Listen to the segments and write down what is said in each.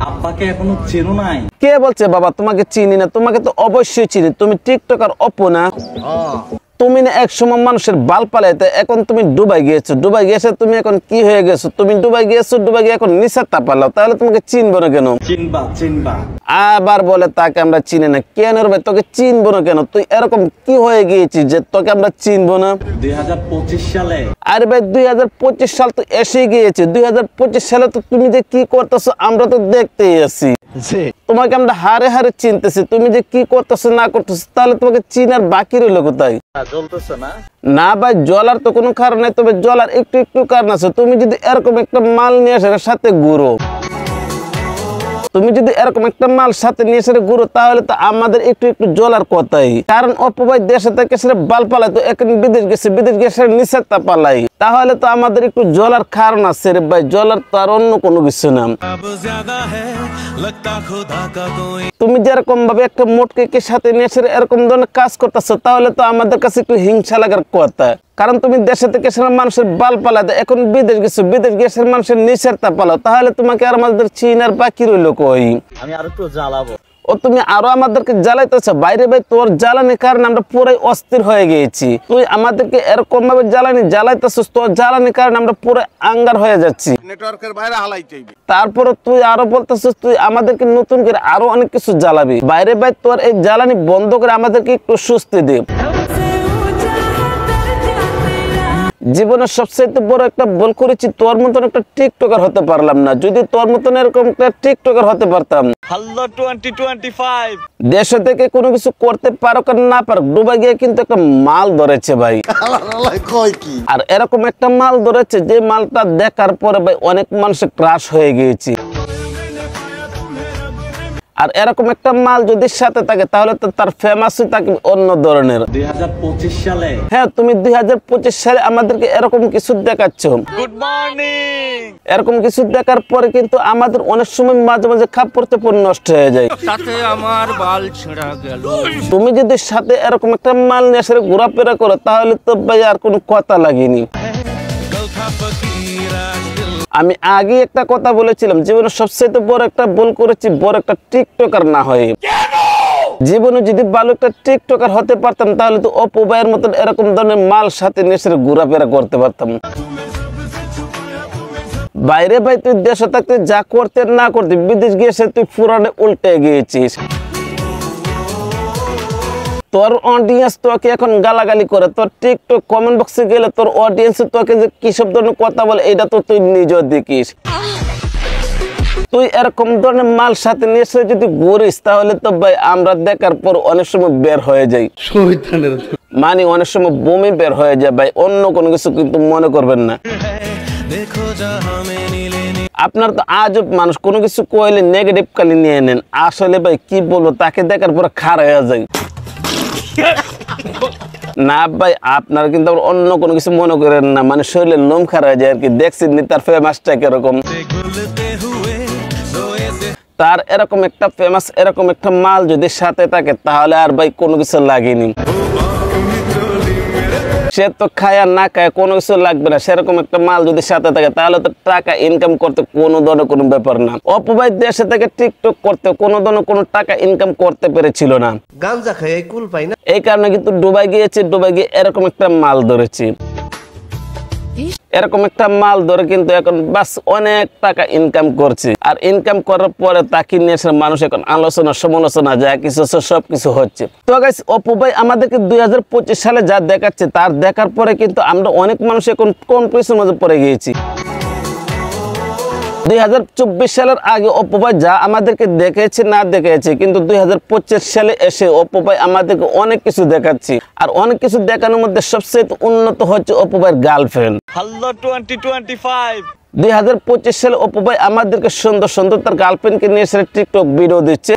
আব্বাকে এখনো চেনো নাই? কে বলছে বাবা তোমাকে চিনি না? তোমাকে তো অবশ্যই চিনি, তুমি টিকটকার অপু না? তুমি না এক সময় মানুষের বাল পালাইতে, এখন তুমি দুবাই গিয়েছো। দুবাই গিয়েছো তুমি, এখন কি হয়ে গেছো? তুমি দুবাই গিয়েছো, দুবাই গিয়ে এখন নিশার পালাও, তাহলে তোমাকে চিনবো না কেন? চিনবা। আবার বলে তাকে আমরা চিনি না। কেন রে ভাই, তোকে চিনবো না কেন? তুই এরকম কি হয়ে গিয়েছিস যে তোকে আমরা চিনবো না? 2025 সালে। আরে ভাই 2025 সাল তো এসে গিয়েছে। 2025 সালে তো তুমি যে কি করতেছো আমরা তো দেখতেই আছি। তোমাকে আমরা হারে হারে চিনতেছি, তুমি যে কি করতেছো না করতেছো, তাহলে তোমাকে চিনার বাকি রইলো কোথায়? জ্বলতেছে না? না ভাই, জ্বলার তো কোনো কারণ নেই, তবে জ্বলার একটু একটু কারণ আছে। তুমি যদি এরকম একটা মাল নিয়ে আসে সাথে ঘুরো, তুমি যদি এরকম একটা মাল সাথে নিয়ে এসে ঘুরো, তাহলে তো আমাদের একটু একটু জ্বলার কথাই। কারণ অপু ভাই দেশে থেকে সেটা বাল পালাই, তো এখন বিদেশ গেছে, বিদেশ গেছে নিচের তা পালাই, তাহলে তো আমাদের একটু জ্বলার কারণ আছে রে ভাই। জ্বলার তো আর অন্য কোনো কিছু না। তুমি যেরকম ভাবে একটা মোটকে সাথে নিয়ে এসে এরকম ধরনের কাজ করতেছো, তাহলে তো আমাদের কাছে একটু হিংসা লাগার কথা। কারণ তুমি দেশে থেকে মানুষের বাল পালাতে, এখন বিদেশ গেছো, বিদেশ গেছে মানুষের নিচের তা পালাও, তাহলে তোমাকে আর আমাদের চিনার বাকি রইলো কই? আমি আরো একটু জ্বালাবো। ও তুমি আরো আমাদেরকে জ্বালাইতেছো? বাইরে ভাই তোর জ্বালানির কারণে আমরা পুরাই অস্থির হয়ে গিয়েছি। তুই আমাদেরকে এরকম ভাবে জ্বালাইতেছিস, তোর জ্বালানির কারণে আমরা পুরো আঙ্গার হয়ে যাচ্ছি। নেটওয়ার্কের বাইরে হালাইতে হইবে। তারপরে তুই আরো বলতেছিস তুই আমাদেরকে নতুন করে আরো অনেক কিছু জ্বালাবি। বাইরে ভাই তোর এই জ্বালানি বন্ধ করে আমাদেরকে একটু স্বস্তি দে। জীবনের সবচেয়ে বড় একটা ভুল করেছি, তোর মতন একটা টিকটকার হতে পারলাম না। যদি তোর মতন এরকম একটা টিকটকার হতে পারতাম, হ্যালো 2025 দেশে থেকে কোনো কিছু করতে পারো আর না পারো, ডুবাই গিয়ে কিন্তু একটা মাল ধরেছে ভাই। আর এরকম একটা মাল ধরেছে যে মালটা দেখার পরে ভাই অনেক মানুষের ক্রাশ হয়ে গিয়েছে। আর এরকম একটা মাল যদি সাথে থাকে, তাহলে তো তার ফেমাসই থাকে অন্য ধরনের। 2025 সালে। হ্যাঁ, তুমি 2025 সালে আমাদেরকে এরকম কিছু দেখাচ্ছ। Good morning. এরকম কিছু দেখার পরে কিন্তু আমাদের অনেক সময় মাঝে মাঝে কাপড় চোপড় নষ্ট হয়ে যায়। সাথে আমার বাল ছিঁড়া গেল। তুমি যদি সাথে এরকম একটা মাল নিয়ে এসে ঘোরাফেরা করো, তাহলে তো ভাই আর কোনো কথা লাগেনি। আমি আগে একটা কথা বলেছিলাম, জীবনে সবচেয়ে বড় একটা ভুল করেছি, বড় একটা টিকটকার না হয়ে। জীবনে যদি ভালো একটা টিকটকার হতে পারতাম, তাহলে তো অপু ভাইয়ের মতন এরকম ধরনের মাল সাথে নিয়ে এসে ঘোরাফেরা করতে পারতাম। বাইরে ভাই তুই দেশে থাকতে যা করতে না করতে, বিদেশ গিয়েছে তুই পুরানে উল্টে গিয়েছিস। তোর অডিয়েন্স তোকে এখন গালাগালি করে, তোর টিকটক কমেন্ট বক্সে গেলে তোর অডিয়েন্স তোকে যে কি সব ধরনের কথা বলে, এটা তো তুই নিজেও দেখিস। তুই এরকম ধরনের মাল সাথে নিয়ে এসে যদি ঘুরিস, তাহলে তো ভাই আমরা দেখার পর অনেক সময় বের হয়ে যাই, মানে অনেক সময় বমি বের হয়ে যায় ভাই। অন্য কোনো কিছু কিন্তু মনে করবেন না। আপনার তো আজব মানুষ, কোনো কিছু কইলে নেগেটিভ কালি নিয়ে নেন। আসলে ভাই কি বলবো, তাকে দেখার পর খারাপ হয়ে যায়। না ভাই, আপনারা কিন্তু অন্য কোনো কিছু মনে করেন না, মানে শরীরের লোম খারাপ হয়ে যায় আর কি। দেখছেন তার ফেমাসটা কিরকম। তার এরকম একটা ফেমাস এরকম একটা মাল যদি সাথে থাকে, তাহলে আর ভাই কোনো কিছু লাগেনি। সে তো খায় আর না খায় কোনো কিছু লাগবে না। সেরকম একটা মাল যদি সাথে থাকে, তাহলে তো টাকা ইনকাম করতে কোনো ধরনের কোনো ব্যাপার না। অপু ভাই দেশে থেকে টিকটক করতে কোনো ধরনের কোনো টাকা ইনকাম করতে পেরেছিল না। গাঞ্জা খায় কুল পাই না, এই কারণে কিন্তু দুবাই গিয়েছে, দুবাই গিয়ে এরকম একটা মাল ধরেছি। এরকম একটা মাল ধরে কিন্তু এখন বাস অনেক টাকা ইনকাম করছে। আর ইনকাম করার পরে তাকে নিয়ে মানুষ এখন আলোচনা সমালোচনা যা কিছু সবকিছু হচ্ছে। তো গাইস, অপু ভাই আমাদেরকে 2025 সালে যা দেখাচ্ছে, তার দেখার পরে কিন্তু আমরা অনেক মানুষ এখন কনফিউশনের মধ্যে পড়ে গিয়েছি। 2024 সালের আগে অপু ভাই যা আমাদেরকে দেখেছে না দেখেছে, কিন্তু 2025 সালে এসে অপু ভাই আমাদেরকে অনেক কিছু দেখাচ্ছে। আর অনেক কিছু দেখানোর মধ্যে সবচেয়ে উন্নত হচ্ছে অপু ভাইয়ের গার্লফ্রেন্ড। হ্যালো 2025। 2025 সালে অপু ভাই আমাদেরকে সুন্দর সুন্দর তার গার্লফ্রেন্ডকে নিয়ে এসে টিকটক ভিডিও দিচ্ছে।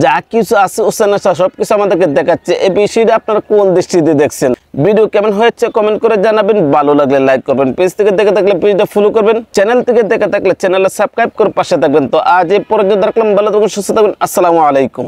যা কিছু আছে সবকিছু আমাদেরকে দেখাচ্ছে। এই বিষয়টা আপনারা কোন দৃষ্টিতে দেখছেন? ভিডিও কেমন হয়েছে কমেন্ট করে জানাবেন। ভালো লাগলে লাইক করবেন, পেজ থেকে দেখে থাকলে পেজটা ফলো করবেন, চ্যানেল থেকে দেখে থাকলে চ্যানেলটা সাবস্ক্রাইব করে পাশে থাকবেন। তো আজ এই পর্যন্ত রাখলাম, ভালো থাকুন, সুস্থ থাকবেন, আসসালামু আলাইকুম।